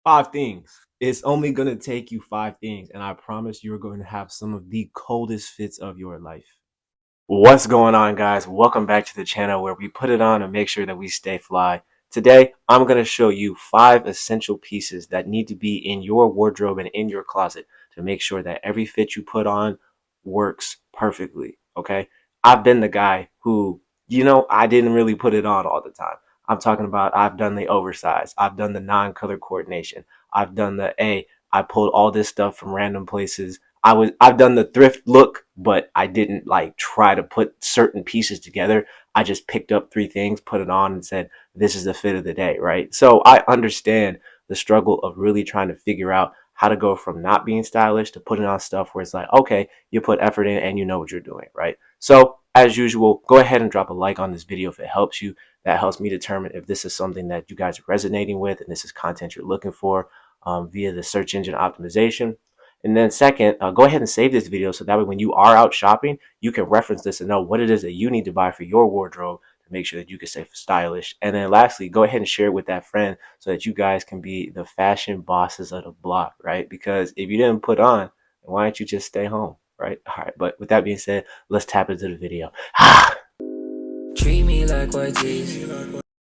Five things. It's only going to take you five things, and I promise you're going to have some of the coldest fits of your life. What's going on, guys? Welcome back to the channel where we put it on and make sure that we stay fly. Today, I'm going to show you five essential pieces that need to be in your wardrobe and in your closet to make sure that every fit you put on works perfectly. Okay. I've been the guy who, I didn't really put it on all the time. I'm talking about I've done the oversized, I've done the non-color coordination, I've done I pulled all this stuff from random places. I've done the thrift look, but I didn't like try to put certain pieces together. I just picked up three things, put it on, and said, this is the fit of the day, right? So I understand the struggle of really trying to figure out how to go from not being stylish to putting on stuff where it's like, okay, you put effort in and you know what you're doing, right? So as usual, go ahead and drop a like on this video if it helps you. That helps me determine if this is something that you guys are resonating with and this is content you're looking for via the search engine optimization. And then second, go ahead and save this video so that way when you are out shopping, you can reference this and know what it is that you need to buy for your wardrobe to make sure that you can stay stylish. And then lastly, go ahead and share it with that friend so that you guys can be the fashion bosses of the block, right? Because if you didn't put on, why don't you just stay home, right? All right, but with that being said, let's tap into the video. Treat me like white tees.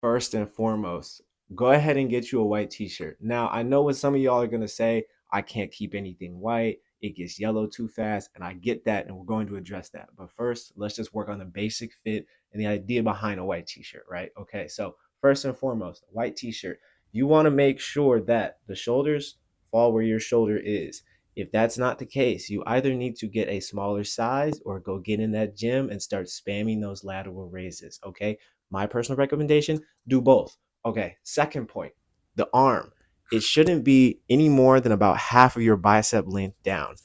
First and foremost, go ahead and get you a white t-shirt. Now, I know what some of y'all are going to say, I can't keep anything white. It gets yellow too fast, and I get that, and we're going to address that. But first, let's just work on the basic fit and the idea behind a white t-shirt, right? Okay, so first and foremost, a white t-shirt. You want to make sure that the shoulders fall where your shoulder is. If that's not the case, you either need to get a smaller size or go get in that gym and start spamming those lateral raises, okay? My personal recommendation, do both. Okay, second point, the arm. It shouldn't be any more than about half of your bicep length down.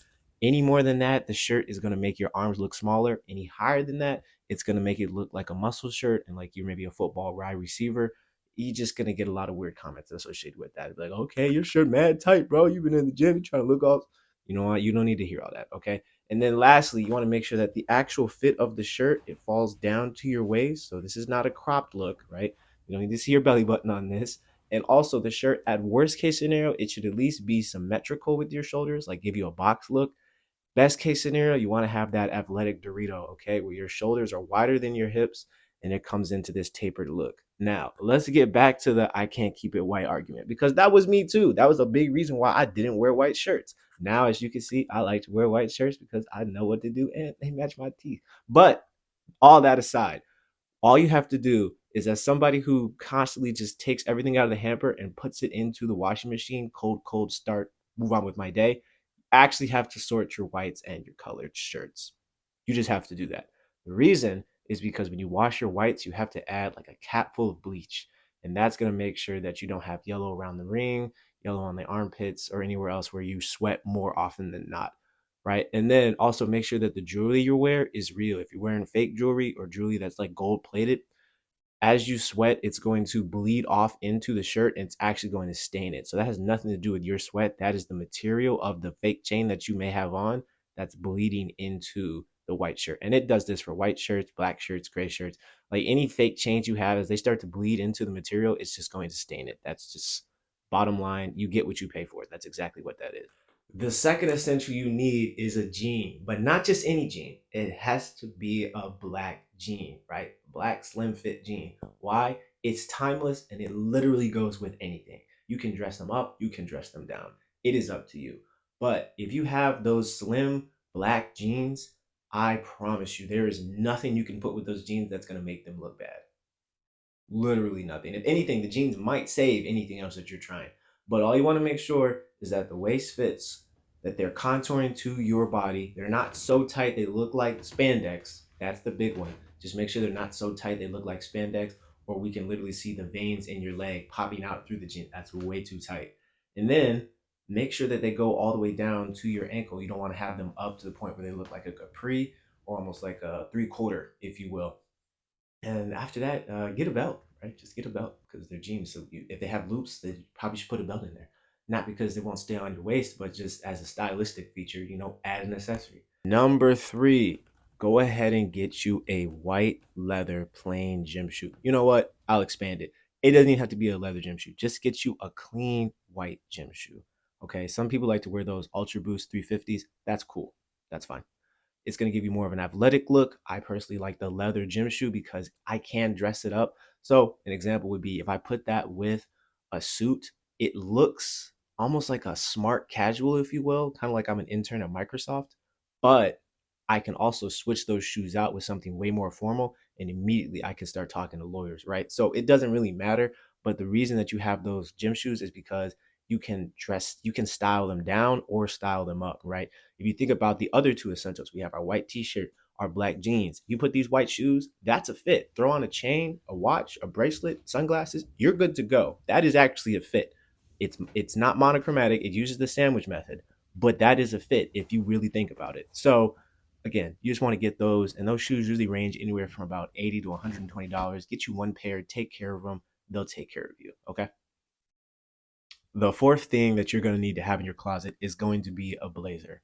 Any more than that, the shirt is going to make your arms look smaller. Any higher than that, it's going to make it look like a muscle shirt and like you're maybe a football wide receiver. You're just going to get a lot of weird comments associated with that. Like, okay, your shirt mad tight, bro. You've been in the gym, you're trying to look all. You know what? You don't need to hear all that, okay? And then lastly, you want to make sure that the actual fit of the shirt, it falls down to your waist. So this is not a cropped look, right? You don't need to see your belly button on this. And also the shirt, at worst case scenario, it should at least be symmetrical with your shoulders, like give you a box look. Best case scenario, you want to have that athletic Dorito, okay, where your shoulders are wider than your hips and it comes into this tapered look. Now, let's get back to the I can't keep it white argument because that was me too. That was a big reason why I didn't wear white shirts. Now, as you can see, I like to wear white shirts because I know what to do and they match my teeth. But all that aside, all you have to do is, as somebody who constantly just takes everything out of the hamper and puts it into the washing machine, cold, start, move on with my day, actually have to sort your whites and your colored shirts. You just have to do that. The reason is because when you wash your whites, you have to add like a cap full of bleach. And that's going to make sure that you don't have yellow around the ring, yellow on the armpits, or anywhere else where you sweat more often than not. Right. And then also make sure that the jewelry you wear is real. If you're wearing fake jewelry or jewelry that's like gold plated, as you sweat, it's going to bleed off into the shirt and it's actually going to stain it. So that has nothing to do with your sweat. That is the material of the fake chain that you may have on that's bleeding into the white shirt. And it does this for white shirts, black shirts, gray shirts. Like any fake chains you have, as they start to bleed into the material, it's just going to stain it. That's just bottom line. You get what you pay for. That's exactly what that is. The second essential you need is a jean, but not just any jean. It has to be a black jean, right? Black slim fit jean. Why? It's timeless and it literally goes with anything. You can dress them up, you can dress them down. It is up to you. But if you have those slim black jeans, I promise you there is nothing you can put with those jeans that's going to make them look bad. Literally nothing. If anything, the jeans might save anything else that you're trying. But all you want to make sure is that the waist fits, that they're contouring to your body. They're not so tight they look like spandex. That's the big one. Just make sure they're not so tight they look like spandex, or we can literally see the veins in your leg popping out through the jeans. That's way too tight. And then make sure that they go all the way down to your ankle. You don't want to have them up to the point where they look like a capri or almost like a three-quarter, if you will. And after that, get a belt, right? Just get a belt because they're jeans. So if they have loops, they probably should put a belt in there. Not because they won't stay on your waist, but just as a stylistic feature, add an accessory. Number three, go ahead and get you a white leather plain gym shoe. You know what? I'll expand it. It doesn't even have to be a leather gym shoe. Just get you a clean white gym shoe. Okay. Some people like to wear those Ultra Boost 350s. That's cool. That's fine. It's going to give you more of an athletic look. I personally like the leather gym shoe because I can dress it up. So, an example would be if I put that with a suit, it looks almost like a smart casual, if you will, kind of like I'm an intern at Microsoft. But I can also switch those shoes out with something way more formal, and immediately I can start talking to lawyers, right? So, it doesn't really matter. But the reason that you have those gym shoes is because you can style them down or style them up, right? If you think about the other two essentials, we have our white t-shirt, our black jeans. You put these white shoes, that's a fit. Throw on a chain, a watch, a bracelet, sunglasses, you're good to go. That is actually a fit. It's not monochromatic. It uses the sandwich method, but that is a fit if you really think about it. So again, you just want to get those, and those shoes usually range anywhere from about $80 to $120. Get you one pair, take care of them. They'll take care of you. Okay. The fourth thing that you're going to need to have in your closet is going to be a blazer,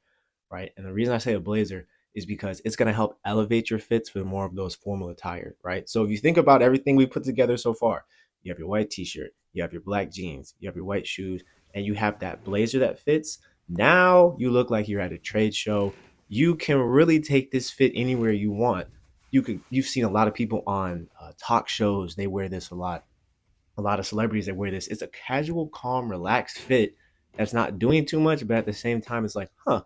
right? And the reason I say a blazer is because it's going to help elevate your fits for more of those formal attire, right? So if you think about everything we put together so far, you have your white t-shirt, you have your black jeans, you have your white shoes, and you have that blazer that fits. Now you look like you're at a trade show. You can really take this fit anywhere you want. You've seen a lot of people on talk shows, they wear this a lot of celebrities that wear this. It's a casual, calm, relaxed fit that's not doing too much, but at the same time, it's like, huh,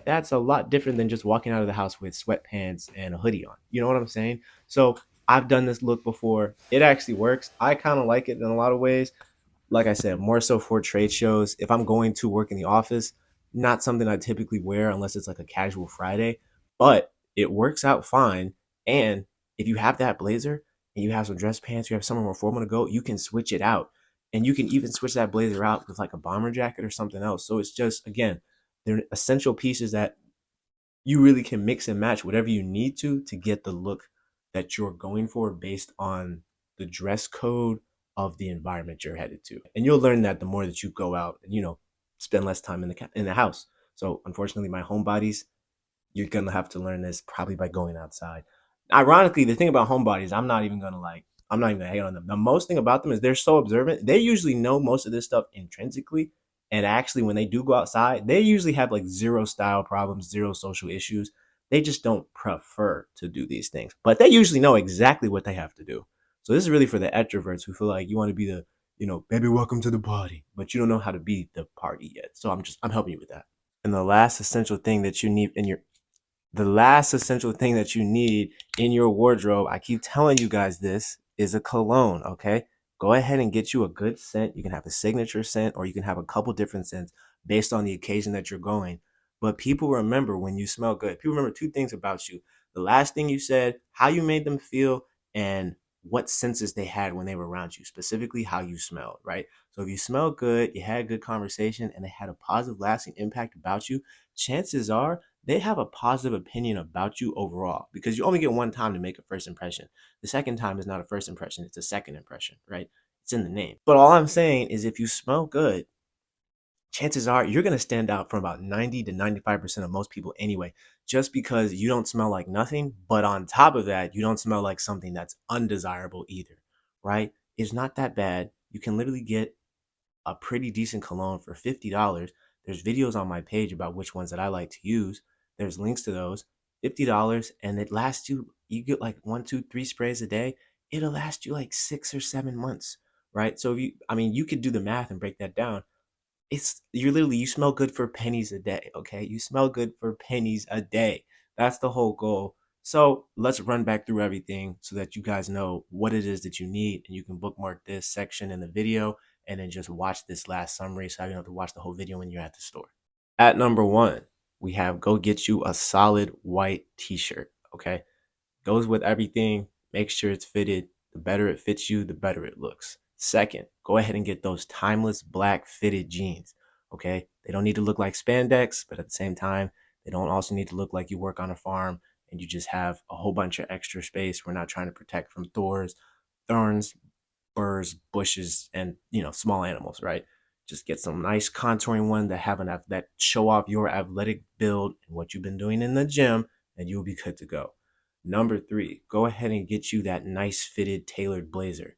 that's a lot different than just walking out of the house with sweatpants and a hoodie on. You know what I'm saying? So I've done this look before. It actually works. I kind of like it in a lot of ways. Like I said, more so for trade shows. If I'm going to work in the office, not something I typically wear unless it's like a casual Friday, but it works out fine. And if you have that blazer and you have some dress pants, you have somewhere more formal to go, you can switch it out. And you can even switch that blazer out with like a bomber jacket or something else. So it's just, again, they're essential pieces that you really can mix and match whatever you need to get the look that you're going for based on the dress code of the environment you're headed to. And you'll learn that the more that you go out and spend less time in the house. So unfortunately, my homebodies, you're gonna have to learn this probably by going outside. Ironically, the thing about homebodies, I'm not even gonna hate on them. The most thing about them is they're so observant. They usually know most of this stuff intrinsically. And actually, when they do go outside, they usually have like zero style problems, zero social issues. They just don't prefer to do these things. But they usually know exactly what they have to do. So this is really for the extroverts who feel like you want to be the, baby, welcome to the party, but you don't know how to be the party yet. So I'm helping you with that. And the last essential thing that you need in your wardrobe, I keep telling you guys this, is a cologne, okay? Go ahead and get you a good scent. You can have a signature scent or you can have a couple different scents based on the occasion that you're going. But people remember when you smell good. People remember two things about you: the last thing you said, how you made them feel, and what senses they had when they were around you, specifically how you smelled, right? So if you smell good, you had a good conversation, and they had a positive, lasting impact about you, chances are they have a positive opinion about you overall, because you only get one time to make a first impression. The second time is not a first impression, it's a second impression, right? It's in the name. But all I'm saying is if you smell good, chances are you're going to stand out from about 90 to 95% of most people anyway, just because you don't smell like nothing. But on top of that, you don't smell like something that's undesirable either, right? It's not that bad. You can literally get a pretty decent cologne for $50. There's videos on my page about which ones that I like to use. There's links to those. $50, and it lasts you. You get like 1, 2, 3 sprays a day. It'll last you like 6 or 7 months, right? So if you could do the math and break that down. You smell good for pennies a day, okay? You smell good for pennies a day. That's the whole goal. So let's run back through everything so that you guys know what it is that you need, and you can bookmark this section in the video and then just watch this last summary so you don't have to watch the whole video when you're at the store. At number one, we have go get you a solid white t-shirt, okay? Goes with everything. Make sure it's fitted. The better it fits you, the better it looks. Second, go ahead and get those timeless black fitted jeans. Okay. They don't need to look like spandex, but at the same time, they don't also need to look like you work on a farm and you just have a whole bunch of extra space. We're not trying to protect from thorns, burrs, bushes, and small animals, right? Just get some nice contouring one that show off your athletic build and what you've been doing in the gym, and you'll be good to go. Number three, go ahead and get you that nice fitted tailored blazer.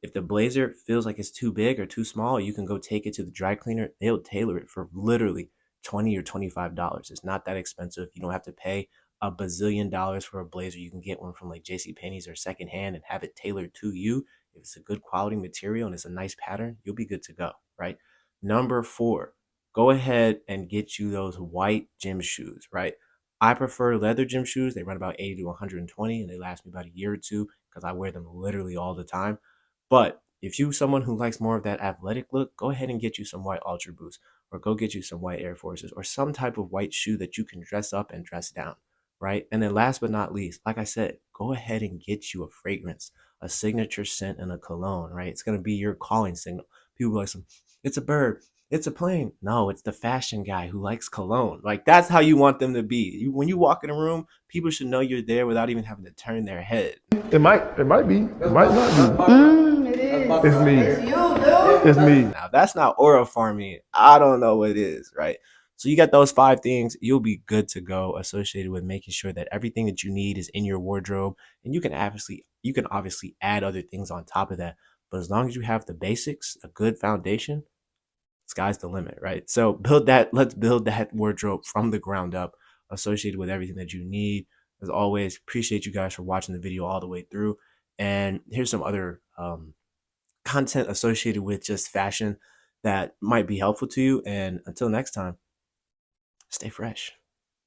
If the blazer feels like it's too big or too small, you can go take it to the dry cleaner. They'll tailor it for literally $20 or $25. It's not that expensive. You don't have to pay a bazillion dollars for a blazer. You can get one from like JCPenney's or secondhand and have it tailored to you. If it's a good quality material and it's a nice pattern, you'll be good to go, right? Number 4, go ahead and get you those white gym shoes, right? I prefer leather gym shoes. They run about 80 to 120 and they last me about a year or two because I wear them literally all the time. But if you someone who likes more of that athletic look, go ahead and get you some white Ultra Boosts or go get you some white Air Forces or some type of white shoe that you can dress up and dress down, right? And then last but not least, like I said, go ahead and get you a fragrance, a signature scent and a cologne, right? It's going to be your calling signal. People are like, it's a bird, it's a plane. No, it's the fashion guy who likes cologne. Like that's how you want them to be. When you walk in a room, people should know you're there without even having to turn their head. It might be. It might not be. It is. It's me. It's you, dude. It's me. Now that's not aura farming. I don't know what it is, right? So you got those 5 things, you'll be good to go associated with making sure that everything that you need is in your wardrobe. And you can obviously add other things on top of that. But as long as you have the basics, a good foundation, sky's the limit, right? So let's build that wardrobe from the ground up, associated with everything that you need. As always, appreciate you guys for watching the video all the way through. And here's some other content associated with just fashion that might be helpful to you. And until next time, stay fresh.